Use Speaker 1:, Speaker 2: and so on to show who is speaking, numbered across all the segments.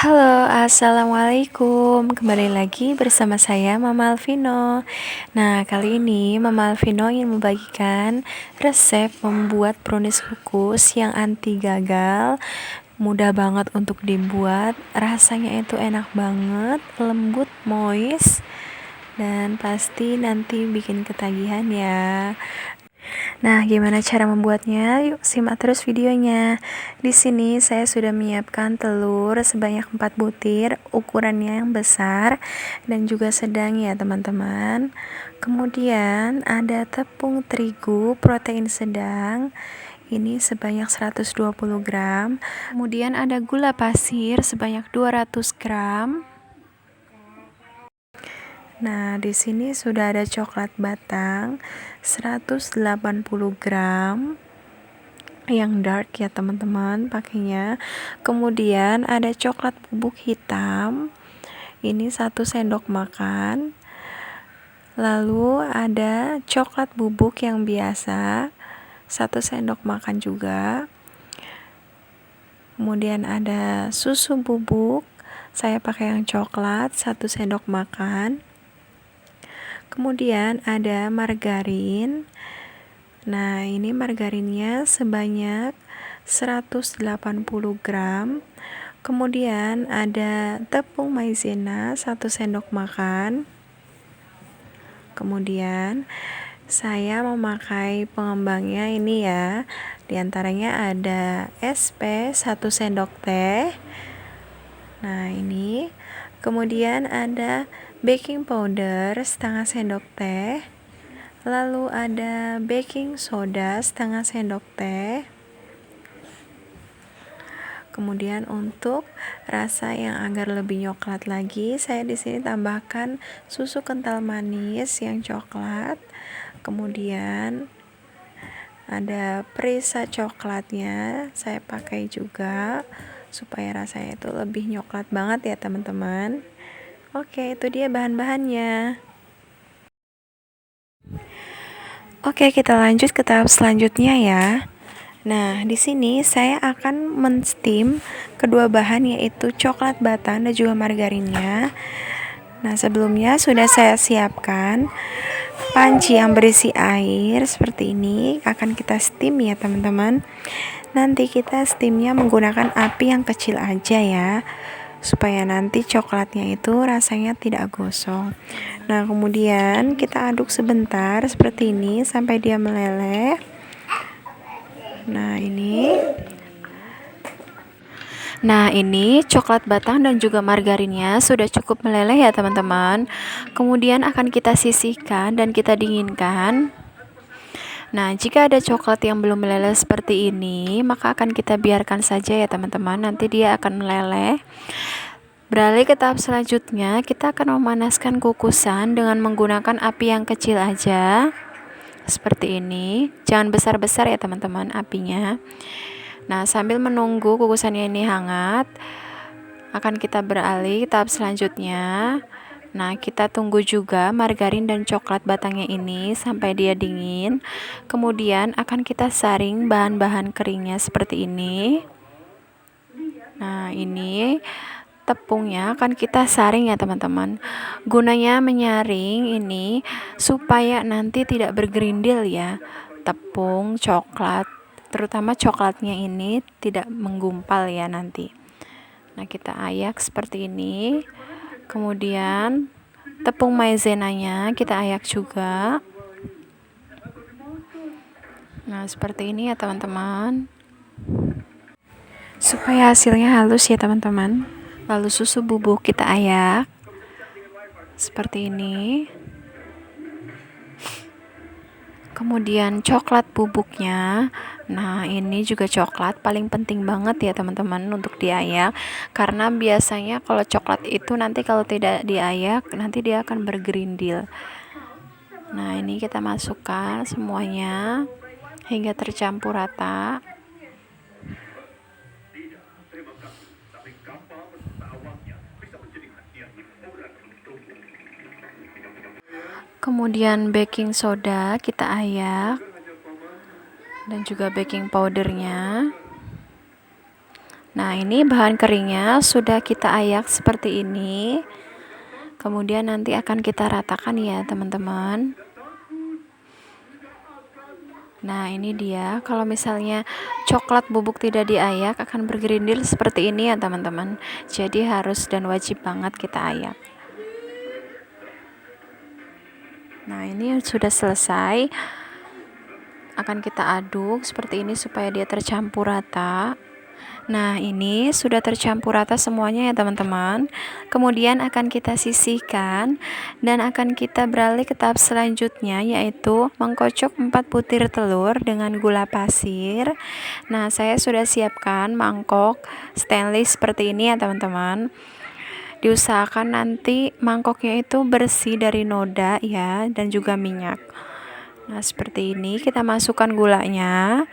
Speaker 1: Halo, assalamualaikum. Kembali lagi bersama saya, Mama Alvino. Nah, kali ini Mama Alvino ingin membagikan resep membuat brownies kukus yang anti gagal. Mudah banget untuk dibuat, rasanya itu enak banget, lembut, moist, dan pasti nanti bikin ketagihan ya. Nah, gimana cara membuatnya? Yuk simak terus videonya. Di sini saya sudah menyiapkan telur sebanyak 4 butir, ukurannya yang besar dan juga sedang ya, teman-teman. Kemudian ada tepung terigu protein sedang. Ini sebanyak 120 gram. Kemudian ada gula pasir sebanyak 200 gram. Nah, di sini sudah ada coklat batang 180 gram yang dark ya, teman-teman, pakainya. Kemudian ada coklat bubuk hitam. Ini 1 sendok makan. Lalu ada coklat bubuk yang biasa 1 sendok makan juga. Kemudian ada susu bubuk. Saya pakai yang coklat 1 sendok makan. Kemudian ada margarin. Nah, ini margarinnya sebanyak 180 gram. Kemudian ada tepung maizena 1 sendok makan. Kemudian saya memakai pengembangnya ini ya. Di antaranya ada SP 1 sendok teh. Nah, ini. Kemudian ada baking powder setengah sendok teh. Lalu ada baking soda setengah sendok teh. Kemudian untuk rasa yang agar lebih coklat lagi, saya di sini tambahkan susu kental manis yang coklat. Kemudian ada perisa coklatnya, saya pakai juga supaya rasanya itu lebih coklat banget ya, teman-teman. Oke, itu dia bahan-bahannya. Oke, kita lanjut ke tahap selanjutnya ya. Nah, di sini saya akan menstim kedua bahan, yaitu coklat batang dan juga margarinnya. Nah, sebelumnya sudah saya siapkan panci yang berisi air seperti ini. Akan kita steam ya, teman-teman. Nanti kita steamnya menggunakan api yang kecil aja ya, supaya nanti coklatnya itu rasanya tidak gosong. Nah, kemudian kita aduk sebentar seperti ini sampai dia meleleh. Nah, ini coklat batang dan juga margarinnya sudah cukup meleleh ya, teman-teman. Kemudian akan kita sisihkan dan kita dinginkan. Nah, jika ada coklat yang belum meleleh seperti ini, maka akan kita biarkan saja ya, teman-teman. Nanti dia akan meleleh. Beralih ke tahap selanjutnya, kita akan memanaskan kukusan dengan menggunakan api yang kecil aja. Seperti ini. Jangan besar-besar ya, teman-teman, apinya. Nah, sambil menunggu kukusannya ini hangat, akan kita beralih tahap selanjutnya. Nah, kita tunggu juga margarin dan coklat batangnya ini sampai dia dingin. Kemudian akan kita saring bahan-bahan keringnya seperti ini. Nah, ini tepungnya akan kita saring ya, teman-teman. Gunanya menyaring ini supaya nanti tidak bergerindil ya. Tepung, coklat, terutama coklatnya ini tidak menggumpal ya nanti. Nah, kita ayak seperti ini. Kemudian tepung maizenanya kita ayak juga. Nah, seperti ini ya, teman-teman. Supaya hasilnya halus ya, teman-teman. Lalu susu bubuk kita ayak seperti ini. Kemudian coklat bubuknya. Nah, ini juga coklat paling penting banget ya, teman-teman, untuk diayak. Karena biasanya kalau coklat itu nanti kalau tidak diayak, nanti dia akan bergerindil. Nah, ini kita masukkan semuanya hingga tercampur rata. Kemudian baking soda kita ayak dan juga baking powdernya. Nah, ini bahan keringnya sudah kita ayak seperti ini. Kemudian nanti akan kita ratakan ya, teman-teman. Nah, ini dia. Kalau misalnya coklat bubuk tidak diayak akan bergerindil seperti ini ya, teman-teman. Jadi harus dan wajib banget kita ayak. Nah, ini sudah selesai. Akan kita aduk seperti ini supaya dia tercampur rata. Nah, ini sudah tercampur rata semuanya ya, teman-teman. Kemudian akan kita sisihkan dan akan kita beralih ke tahap selanjutnya, yaitu mengkocok 4 butir telur dengan gula pasir. Nah, saya sudah siapkan mangkok stainless seperti ini ya, teman-teman. Diusahakan nanti mangkoknya itu bersih dari noda ya, dan juga minyak. Nah, seperti ini kita masukkan gulanya.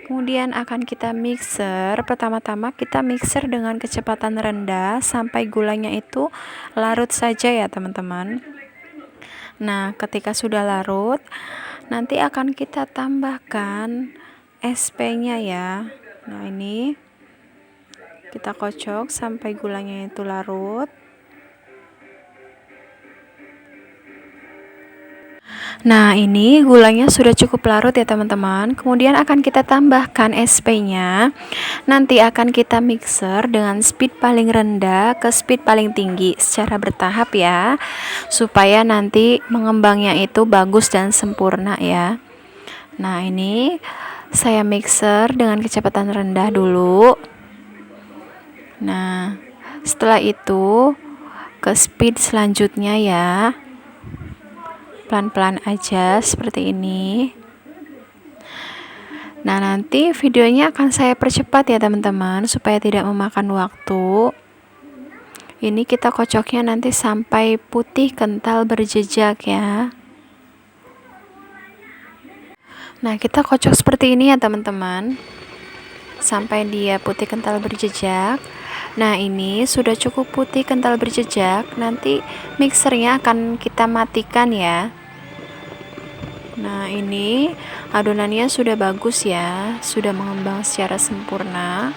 Speaker 1: Kemudian akan kita mixer. Pertama-tama kita mixer dengan kecepatan rendah sampai gulanya itu larut saja ya, teman-teman. Nah, ketika sudah larut, nanti akan kita tambahkan SP-nya ya. Nah, ini kita kocok sampai gulanya itu larut. Nah, ini gulanya sudah cukup larut ya, teman-teman. Kemudian akan kita tambahkan SP-nya. Nanti akan kita mixer dengan speed paling rendah ke speed paling tinggi secara bertahap ya, supaya nanti mengembangnya itu bagus dan sempurna ya. Nah, ini saya mixer dengan kecepatan rendah dulu. Nah, setelah itu ke speed selanjutnya ya. Pelan-pelan aja seperti ini. Nah, nanti videonya akan saya percepat ya, teman-teman, supaya tidak memakan waktu. Ini kita kocoknya nanti sampai putih kental berjejak ya. Nah, kita kocok seperti ini ya, teman-teman, sampai dia putih kental berjejak. Nah, ini sudah cukup putih kental berjejak. Nanti mixernya akan kita matikan ya. Nah, ini adonannya sudah bagus ya, sudah mengembang secara sempurna.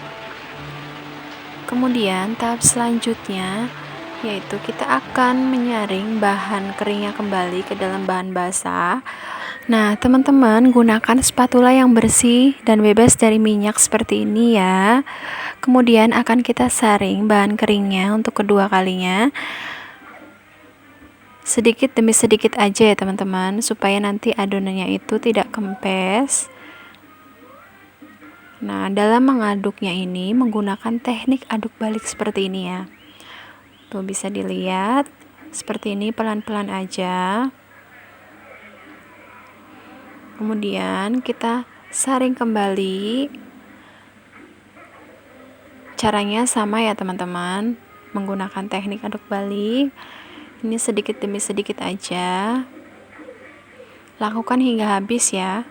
Speaker 1: Kemudian tahap selanjutnya yaitu kita akan menyaring bahan keringnya kembali ke dalam bahan basah. Nah, teman-teman, gunakan spatula yang bersih dan bebas dari minyak seperti ini ya. Kemudian akan kita saring bahan keringnya untuk kedua kalinya. Sedikit demi sedikit aja ya, teman-teman, supaya nanti adonannya itu tidak kempes. Nah, dalam mengaduknya ini menggunakan teknik aduk balik seperti ini ya. Tuh bisa dilihat seperti ini, pelan-pelan aja. Kemudian kita saring kembali. Caranya sama ya, teman-teman, menggunakan teknik aduk balik. Ini sedikit demi sedikit aja. Lakukan hingga habis ya.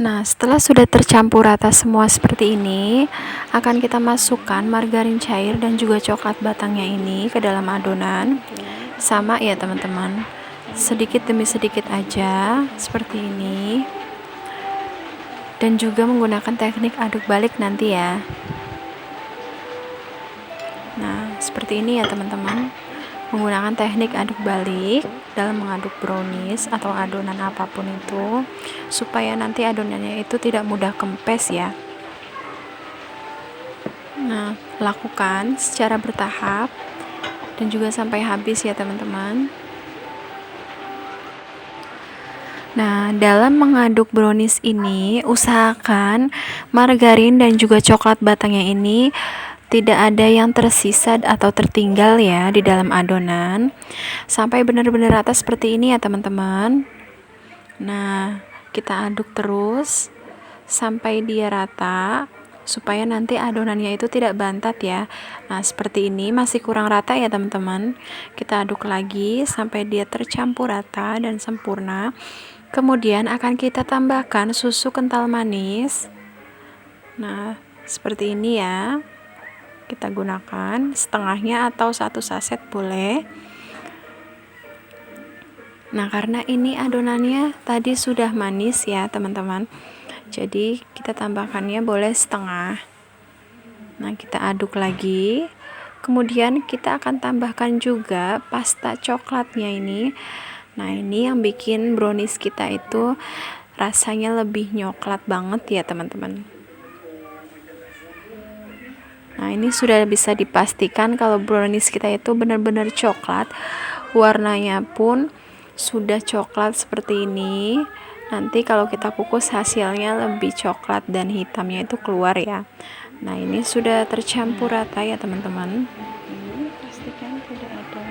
Speaker 1: Nah, setelah sudah tercampur rata semua seperti ini, akan kita masukkan margarin cair dan juga coklat batangnya ini ke dalam adonan. Sama ya, teman-teman, sedikit demi sedikit aja seperti ini. Dan juga menggunakan teknik aduk balik nanti ya. Nah, seperti ini ya, teman-teman, menggunakan teknik aduk balik dalam mengaduk brownies atau adonan apapun itu, supaya nanti adonannya itu tidak mudah kempes ya. Nah, lakukan secara bertahap dan juga sampai habis ya, teman-teman. Nah, dalam mengaduk brownies ini usahakan margarin dan juga coklat batangnya ini tidak ada yang tersisa atau tertinggal ya di dalam adonan, sampai benar-benar rata seperti ini ya, teman-teman. Nah, kita aduk terus sampai dia rata, supaya nanti adonannya itu tidak bantat ya. Nah, seperti ini masih kurang rata ya, teman-teman. Kita aduk lagi sampai dia tercampur rata dan sempurna. Kemudian akan kita tambahkan susu kental manis. Nah, seperti ini ya. kita gunakan setengahnya atau 1 saset boleh. Nah, karena ini adonannya tadi sudah manis ya teman-teman, jadi kita tambahkannya boleh setengah. Nah, kita aduk lagi. Kemudian kita akan tambahkan juga pasta coklatnya ini. Nah, ini yang bikin brownies kita itu rasanya lebih nyoklat banget ya teman-teman. Nah, ini sudah bisa dipastikan kalau brownies kita itu benar-benar coklat. Warnanya pun sudah coklat seperti ini. Nanti kalau kita kukus hasilnya lebih coklat dan hitamnya itu keluar ya. Nah, ini sudah tercampur rata ya teman-teman.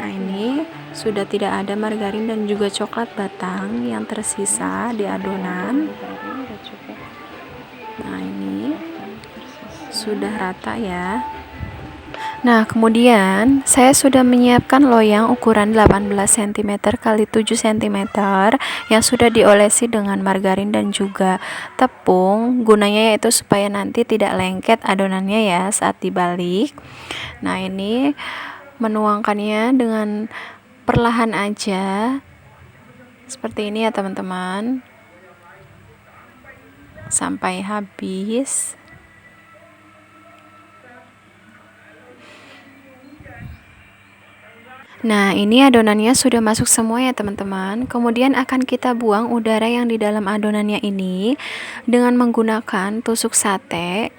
Speaker 1: Nah, ini sudah tidak ada margarin dan juga coklat batang yang tersisa di adonan. Nah, ini sudah rata ya. Nah, kemudian saya sudah menyiapkan loyang ukuran 18 cm x 7 cm yang sudah diolesi dengan margarin dan juga tepung. Gunanya yaitu supaya nanti tidak lengket adonannya ya saat dibalik. Nah, ini menuangkannya dengan perlahan aja seperti ini ya teman-teman, sampai habis. Nah, ini adonannya sudah masuk semua ya teman-teman. Kemudian akan kita buang udara yang di dalam adonannya ini dengan menggunakan tusuk sate.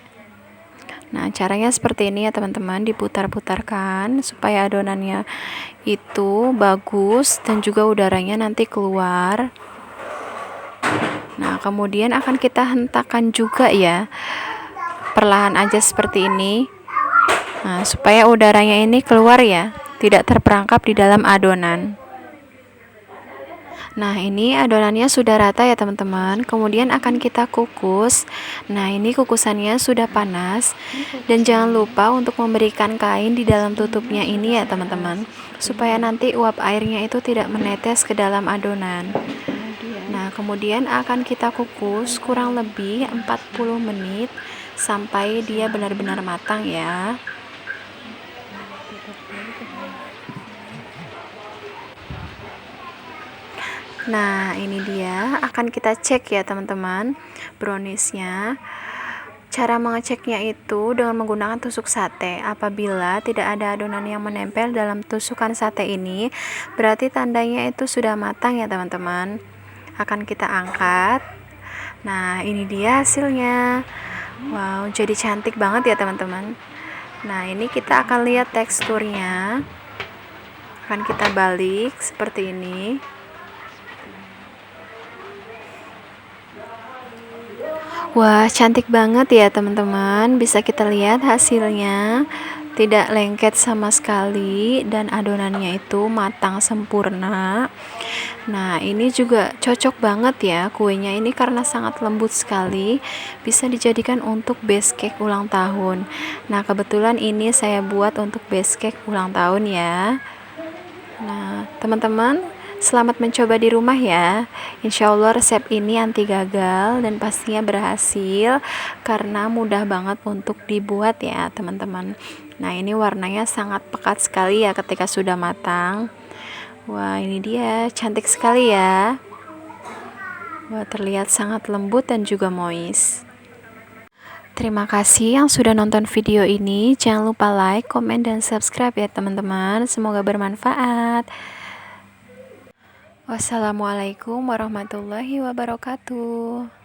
Speaker 1: Nah, caranya seperti ini ya teman-teman, diputar-putarkan supaya adonannya itu bagus dan juga udaranya nanti keluar. Nah, kemudian akan kita hentakkan juga ya, perlahan aja seperti ini. Nah, supaya udaranya ini keluar ya, tidak terperangkap di dalam adonan. Nah, ini adonannya sudah rata ya teman-teman. Kemudian akan kita kukus. Nah, ini kukusannya sudah panas. Dan jangan lupa untuk memberikan kain di dalam tutupnya ini ya teman-teman, supaya nanti uap airnya itu tidak menetes ke dalam adonan. Nah, kemudian akan kita kukus kurang lebih 40 menit sampai dia benar-benar matang ya. Nah, ini dia, akan kita cek ya teman-teman browniesnya. Cara mengeceknya itu dengan menggunakan tusuk sate. Apabila tidak ada adonan yang menempel dalam tusukan sate ini, berarti tandanya itu sudah matang ya teman-teman. Akan kita angkat. Nah, ini dia hasilnya. Wow, jadi cantik banget ya teman-teman. Nah, ini kita akan lihat teksturnya. Akan kita balik seperti ini. Wah, cantik banget ya teman-teman. Bisa kita lihat hasilnya, tidak lengket sama sekali dan adonannya itu matang sempurna. Nah, ini juga cocok banget ya kuenya ini karena sangat lembut sekali. Bisa dijadikan untuk base cake ulang tahun. Nah, kebetulan ini saya buat untuk base cake ulang tahun ya. Nah, teman-teman, selamat mencoba di rumah ya. Insya Allah resep ini anti gagal dan pastinya berhasil karena mudah banget untuk dibuat ya teman-teman. Nah, ini warnanya sangat pekat sekali ya ketika sudah matang. Wah, ini dia, cantik sekali ya. Wah, terlihat sangat lembut dan juga moist. Terima kasih yang sudah nonton video ini. Jangan lupa like, komen, dan subscribe ya teman-teman. Semoga bermanfaat. Wassalamualaikum warahmatullahi wabarakatuh.